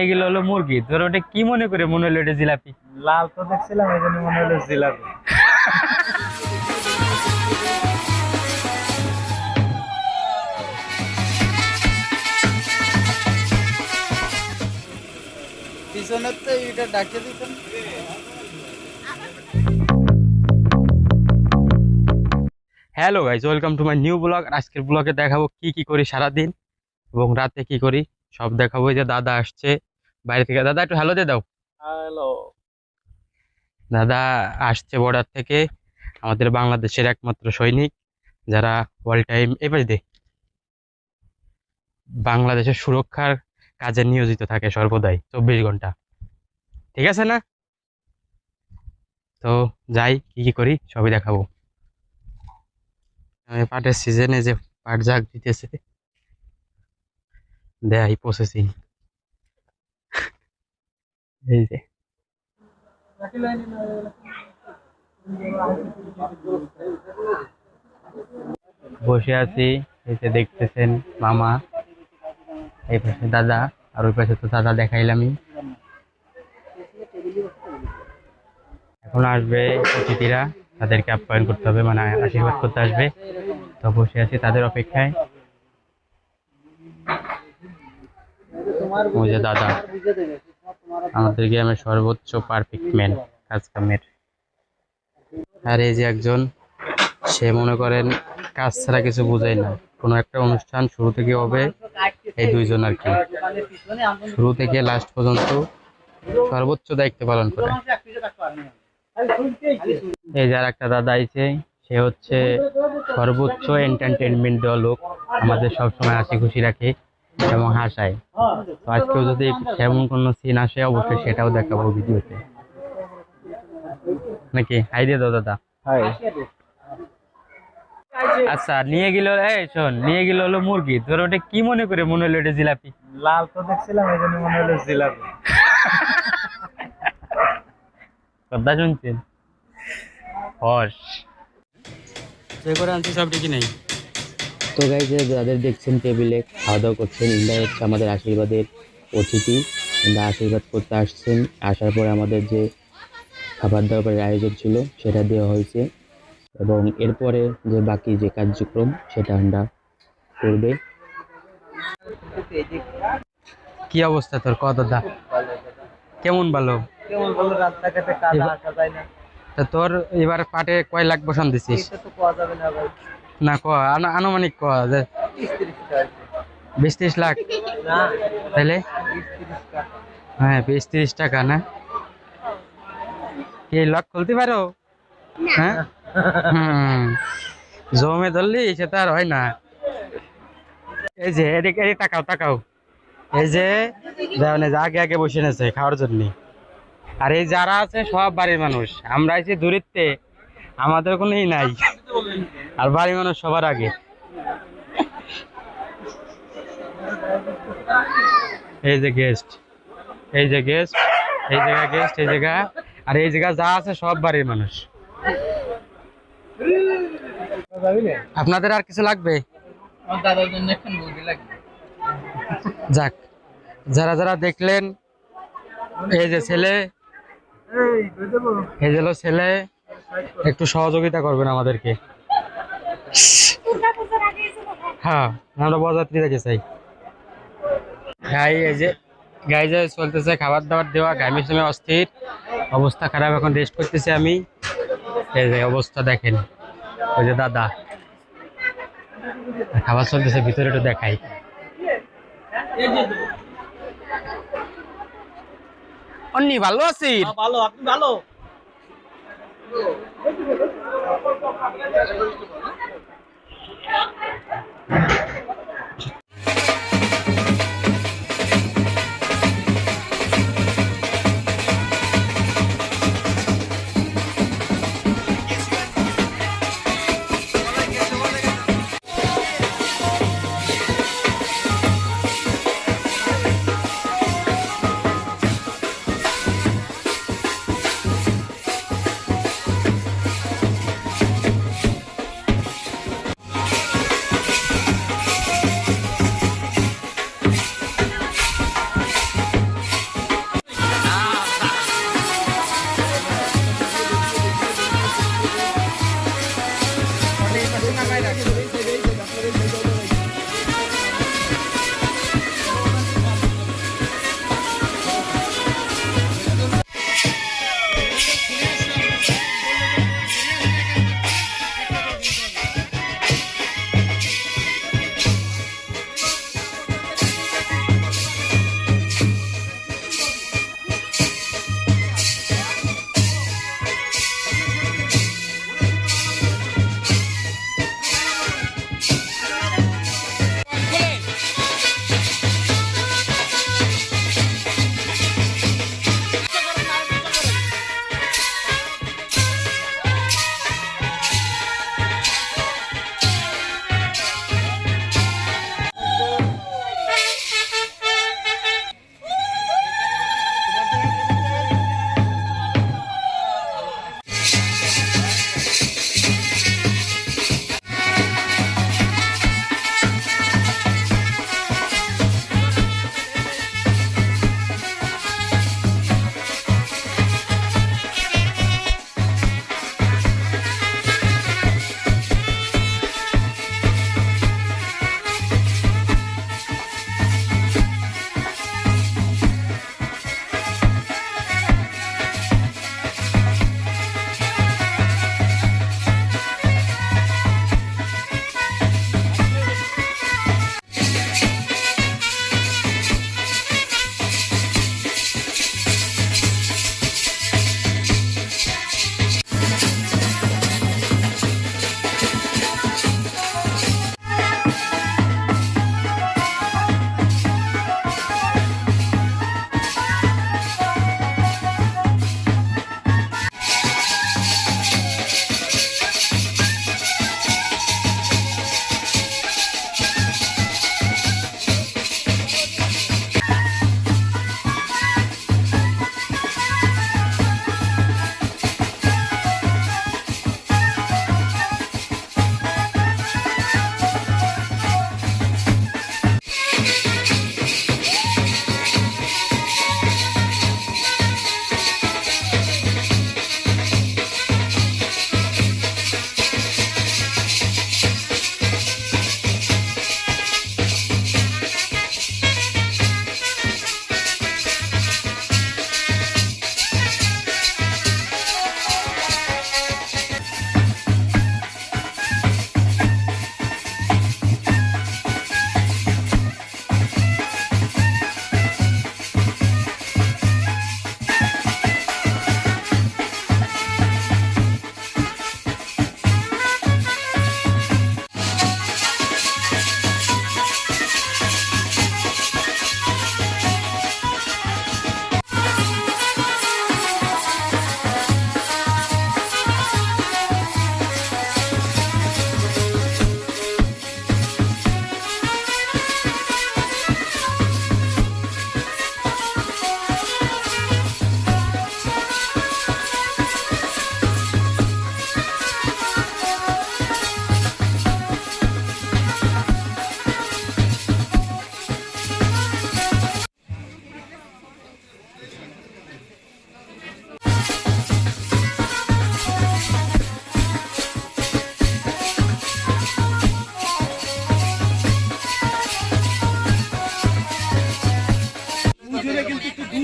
নিয়ে গেল হলো মুরগি, তোর ওটা কি মনে করে মনে হলো এটা জিলাপি? লাল তো দেখছিলাম এই জন্য মনে হলো জিলাপি। পিছনের তো এটা ডাকে দিতেন। Hello guys, welcome to my new blog. আজকের ব্লগে দেখাবো কি কি করি সারাদিন এবং রাতে কি করি সব দেখাবো। এই যে দাদা আসছে বাইরে থেকে। দাদা একটু হ্যালো দিয়ে দাও। হ্যালো। দাদা আসছে বর্ডার থেকে, আমাদের বাংলাদেশের একমাত্র সৈনিক যারা অল টাইম এবার দে বাংলাদেশের সুরক্ষার কাজে নিয়োজিত থাকে সর্বদাই 24 ঘন্টা। ঠিক আছে না? তো যাই, কি কি করি সবই দেখাবো। পাটের সিজনে যে পাট জাগ দিতেছে, দেয় প্রসেসিং। এই যে বসে আছি, এই যে দেখতেছেন মামা, এই পাশে দাদা, আর ওই পাশে তো দাদা দেখাইলামই। এখন আসবে অতিথিরা, তাদেরকে আপ্যায়ন করতে হবে, মানে আশীর্বাদ করতে আসবে। তো বসে আছি তাদের অপেক্ষায়। ওই যে দাদা, আমাদের গ্রামের সর্বোচ্চ পারফেক্ট ম্যান কাজ কামের। আর এই যে একজন, সে মনে করেন কাজ ছাড়া কিছু বুঝাই না। কোনো একটা অনুষ্ঠান শুরু থেকে হবে, এই দুইজন আর কি শুরু থেকে লাস্ট পর্যন্ত সর্বোচ্চ দায়িত্ব পালন করে। এই যার একটা দাদা আইছে, সে হচ্ছে সর্বোচ্চ এন্টারটেনমেন্ট দেওয়া লোক, আমাদের সবসময় হাসি খুশি রাখে এবং হাসায়। তো আজকেও যদি সেমন কোনো সিন আসে অবশ্যই সেটাও দেখাবো ভিডিওতে, নাকি? হাই দিয়ে দাও দাদা। হাই। আচ্ছা, নিয়ে গেল, এই শোন, নিয়ে গেল হলো মুরগি, তোর ওটা কি মনে করে মনে হলো এটা জিলাপি? লাল তো দেখছিলাম এই জন্য মনে হলো জিলাপি। কথা শুনছেন? হর্ষ সে করে আনছি সব ঠিকই নেই। তো গাইজ, যাদের দেখছেন টেবিলে খাওয়া দাওয়া করছেন, ইন্ডিয়া হচ্ছে আমাদের আশীর্বাদের অতিথি। ইন্ডিয়া আশীর্বাদ করতে আসছেন, আসার পরে আমাদের যে খাবার দাবারের আয়োজন ছিল সেটা দেওয়া হয়েছে এবং এরপরে যে বাকি যে কার্যক্রম সেটা আমরা করবে। কি অবস্থা তোর? কত দা কেমন? ভালো। কেমন বললো, রাস্তাঘাটে কাদা আসা যায় না। তা তোর এবার পাটে কয় লাখ বসান দিছিস? এটা তো পাওয়া যাবে না ভাই। না ক, আনুমানিক ক যে 20-30 লাখ। না, তাহলে 20-30 টাকা। হ্যাঁ, 20-30 টাকা না? কি লক খুলতে পারো? হ্যাঁ, জমে ধরলি সেটা আর হয় না। এই যে এদিকে তাকাও তাকাও, এই যে দেওয়ানে যে আগে আগে বসে নেছে খাওয়ার জন্য। আর এই যারা আছে সব বাড়ির মানুষ, আমরা আছি দূরিত্বে, আমাদের কোনোই নাই, আর বাড়ির মানুষ সবার আগে। এই যে গেস্ট, এই যে গেস্ট, এই জায়গা গেস্ট, এই জায়গা, আর এই জায়গা যা আছে সব বাড়ির মানুষ। আপনাদের আর কিছু লাগবে? দাদার জন্য একটা মুরগি লাগবে। যাক, যারা যারা দেখলেন, এই যে ছেলে, এই যে হলো ছেলে, একটু সহযোগিতা করবেন আমাদেরকে। হ্যাঁ, আমরা বরযাত্রী দেখে চাই। গাই এই যে গাই যে চলতেছে খাবার দাবার দেওয়া, ঘামের সময় অস্থির অবস্থা খারাপ, এখন রেস্ট করতেছি আমি। এই যে অবস্থা দেখেন, ওই যে দাদা খাবার চলতেছে, ভিতরে একটু দেখাই। অন্নি ভালো আছি? ভালো, আপনি ভালো?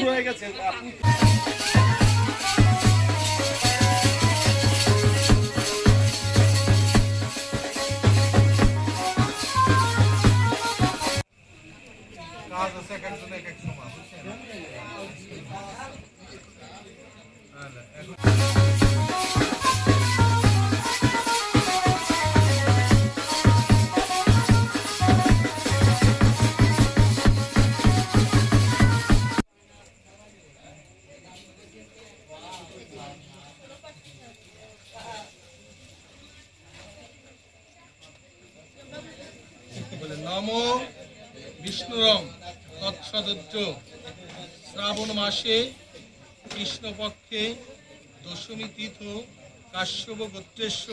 শুরু হয়ে গেছে। কাজ আছে এক একজন এক এক সময়, বুঝছেন? বলে নমো বিষ্ণুরং তৎসদজ্জ শ্রাবণ মাসে কৃষ্ণপক্ষে দশমী তীর্থ কাশ্যপ গোত্রেশ্ব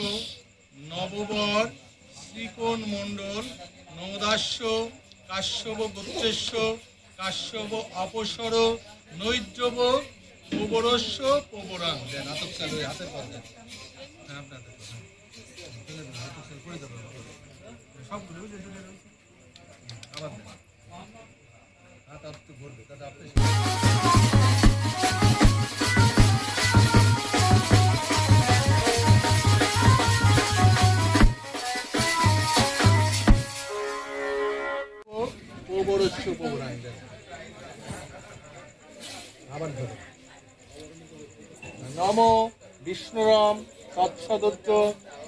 নববর শ্রীকোণ মণ্ডল নমদাস্য কাশ্যপ গোত্রেশ্ব কাশ্যপ অপসর নৈদ্রব প্রবরস্য প্রবরাং। দেন হাতের চালু, হাতের পর দেন। হ্যাঁ আপনাদের হাতের চালু করে দেবো সবগুলো আবার দেন। হাত একটু ঘুরবে তাতে আপনি প্রবরস্য প্রবরাং দেন। আবার ধরো নম বিষ্ণুরম তৎসদজ্জ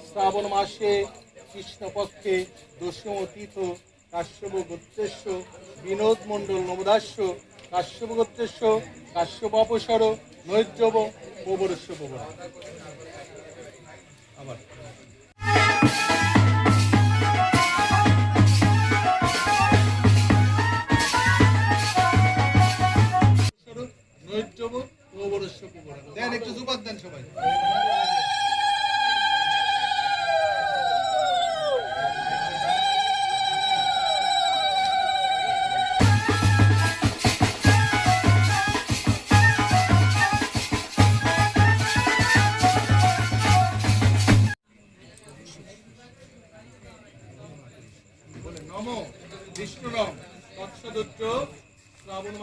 শ্রাবণ মাসে কৃষ্ণপক্ষে দশম তীর্থ কাশ্যপ গোত্রেশ্ব বিনোদ মণ্ডল নমদাস্য কাশ্যপ গোত্রেশ্ব কাশ্যপ অপসর নৈদ্রব প্রবরস্য প্রবরাং। আবার নৈদ্রব প্রবরস্য প্রবরাং। দেন একটু জুবাদ দেন সবাই। বলে নম বিষ্ণুরম তৎসদজ্জ শ্রাবণ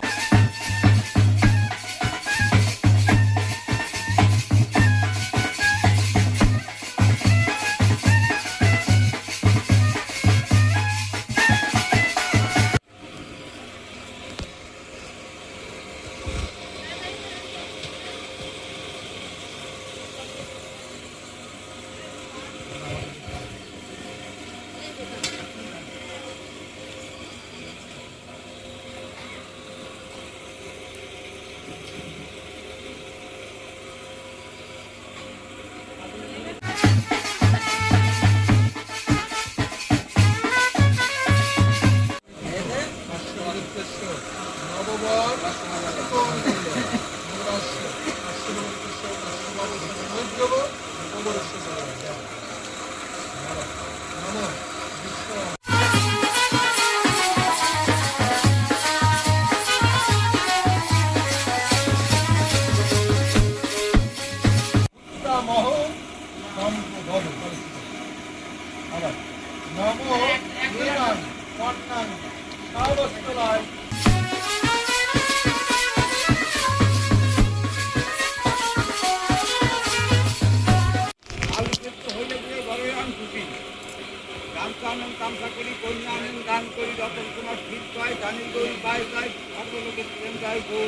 তামসা করি কন্যা আনেন গান করি রতন কুমার ঠিক পায় জানি দই পায় তাই সর্বলোকে প্রেম যায় গৌ।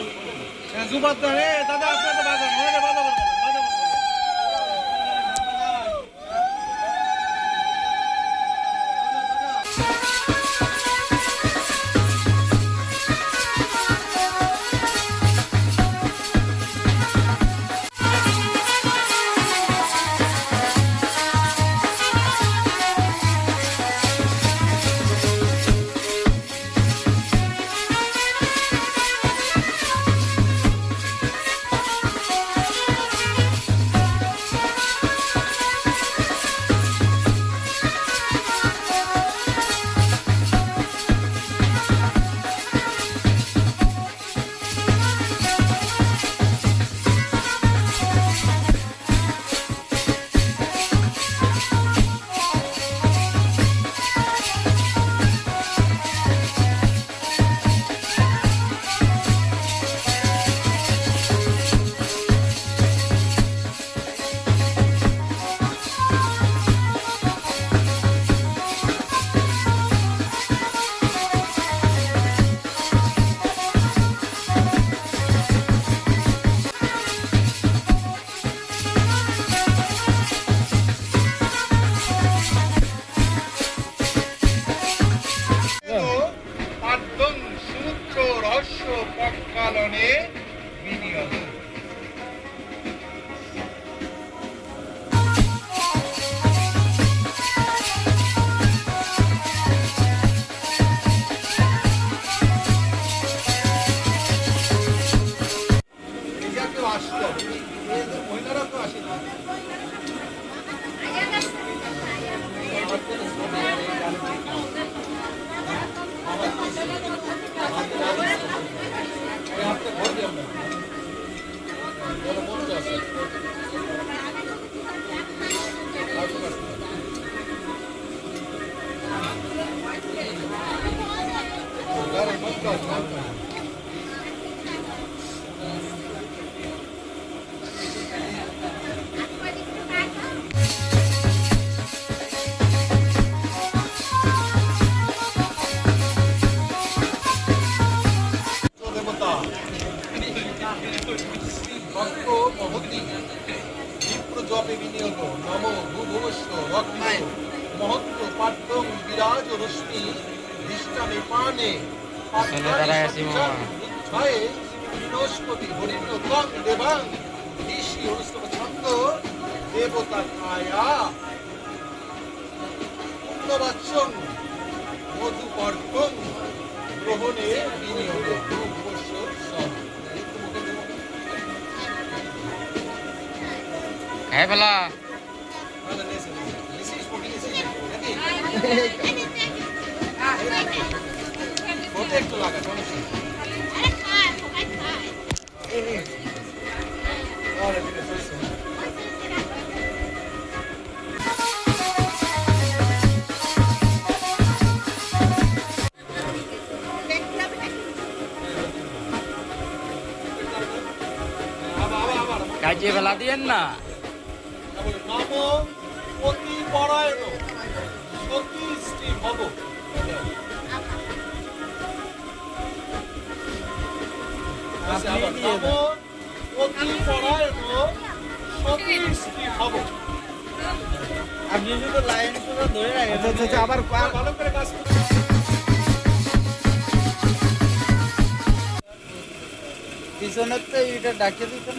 জুবাদ দাদা আপনাদের বাজার পালনে বিনিয়োগ। কেউ আসতো, মহিলারা তো আসে না। দেবতা ভক্ত মহতি বিপ্র জপে বিনিয়োগ নম ভূভুবস্ব রক্ত মহত্ব পাঠ্যং বিরাজ রশ্মি দৃষ্টামে পানে ছয়ে বৃহস্পতি হরিণ তং দেবাং ঋষি অনুষ্ঠব ছন্দ দেবতা ছায়া পুণ্যবাচ্যং মধুপর্কং গ্রহণে বিনিয়োগ ভূভুবস্ব সব। হ্যাঁ বেলা একটু লাগা কাজে বেলা দিয়েন না। নম অতি পরায়ণ সতী শ্রী ভব। নম অতি পরায়ণ সতী শ্রী ভব। আপনি শুধু লাইন পুরো ধরে রাখেন। আবার ভালো করে কাজ করুন। পিছনের তো এটা ডাকে দিতেন।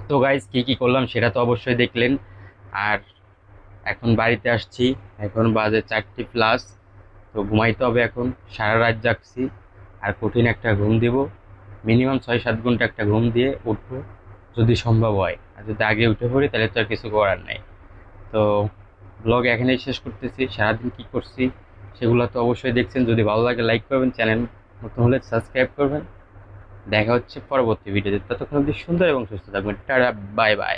তো গাইজ কি কি করলাম সেটা তো অবশ্যই দেখলেন। আর এখন বাড়িতে আসছি, এখন বাজে 4:00+। তো ঘুমাইতে হবে এখন, সারা রাত জাগছি আর কঠিন একটা ঘুম দিব। মিনিমাম 6-7 ঘন্টা একটা ঘুম দিয়ে উঠবো যদি সম্ভব হয়। আর যদি আগে উঠে পড়ি তাহলে তো আর কিছু করার নেই। তো ব্লগ এখানেই শেষ করতেছি। সারাদিন কি করছি সেগুলো তো অবশ্যই দেখছেন। যদি ভালো লাগে লাইক করবেন, চ্যানেল নতুন হলে সাবস্ক্রাইব করবেন। দেখা হচ্ছে পরবর্তী ভিডিওতে। ততক্ষণ অবধি সুন্দর এবং সুস্থ থাকবেন। Tata, bye bye.